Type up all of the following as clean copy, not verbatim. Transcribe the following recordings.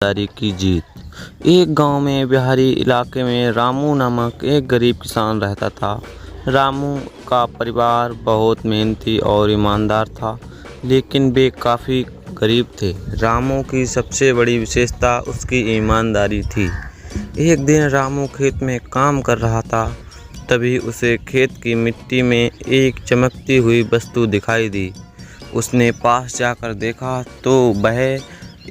ईमानदारी की जीत। एक गांव में बिहारी इलाके में रामू नामक एक गरीब किसान रहता था। रामू का परिवार बहुत मेहनती और ईमानदार था, लेकिन वे काफ़ी गरीब थे। रामू की सबसे बड़ी विशेषता उसकी ईमानदारी थी। एक दिन रामू खेत में काम कर रहा था, तभी उसे खेत की मिट्टी में एक चमकती हुई वस्तु दिखाई दी। उसने पास जाकर देखा तो वह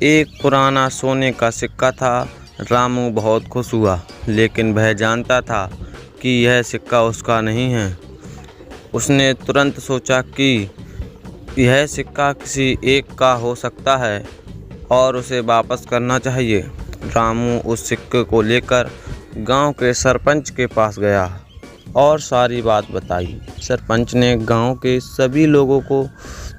एक पुराना सोने का सिक्का था। रामू बहुत खुश हुआ, लेकिन वह जानता था कि यह सिक्का उसका नहीं है। उसने तुरंत सोचा कि यह सिक्का किसी एक का हो सकता है और उसे वापस करना चाहिए। रामू उस सिक्के को लेकर गांव के सरपंच के पास गया और सारी बात बताई। सरपंच ने गांव के सभी लोगों को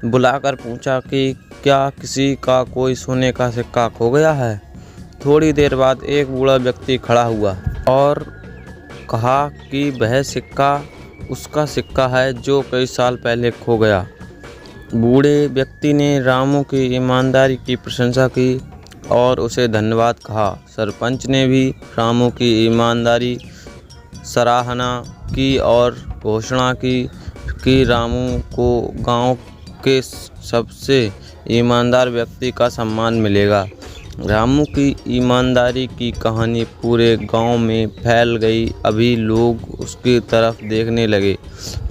बुलाकर पूछा कि क्या किसी का कोई सोने का सिक्का खो गया है। थोड़ी देर बाद एक बूढ़ा व्यक्ति खड़ा हुआ और कहा कि वह सिक्का उसका सिक्का है जो कई साल पहले खो गया। बूढ़े व्यक्ति ने रामू की ईमानदारी की प्रशंसा की और उसे धन्यवाद कहा। सरपंच ने भी रामू की ईमानदारी सराहना की और घोषणा की कि रामू को गांव के सबसे ईमानदार व्यक्ति का सम्मान मिलेगा। रामू की ईमानदारी की कहानी पूरे गांव में फैल गई। अभी लोग उसकी तरफ देखने लगे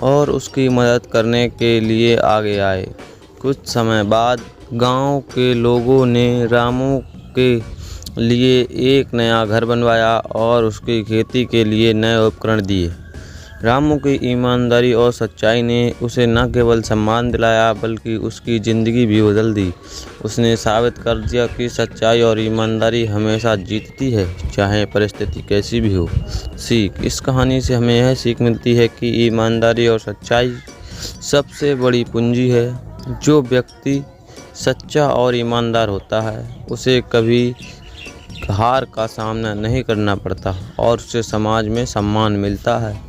और उसकी मदद करने के लिए आगे आए। कुछ समय बाद गांव के लोगों ने रामू के लिए एक नया घर बनवाया और उसकी खेती के लिए नए उपकरण दिए। रामू की ईमानदारी और सच्चाई ने उसे न केवल सम्मान दिलाया, बल्कि उसकी ज़िंदगी भी बदल दी। उसने साबित कर दिया कि सच्चाई और ईमानदारी हमेशा जीतती है, चाहे परिस्थिति कैसी भी हो। सीख: इस कहानी से हमें यह सीख मिलती है कि ईमानदारी और सच्चाई सबसे बड़ी पूंजी है। जो व्यक्ति सच्चा और ईमानदार होता है, उसे कभी हार का सामना नहीं करना पड़ता और उसे समाज में सम्मान मिलता है।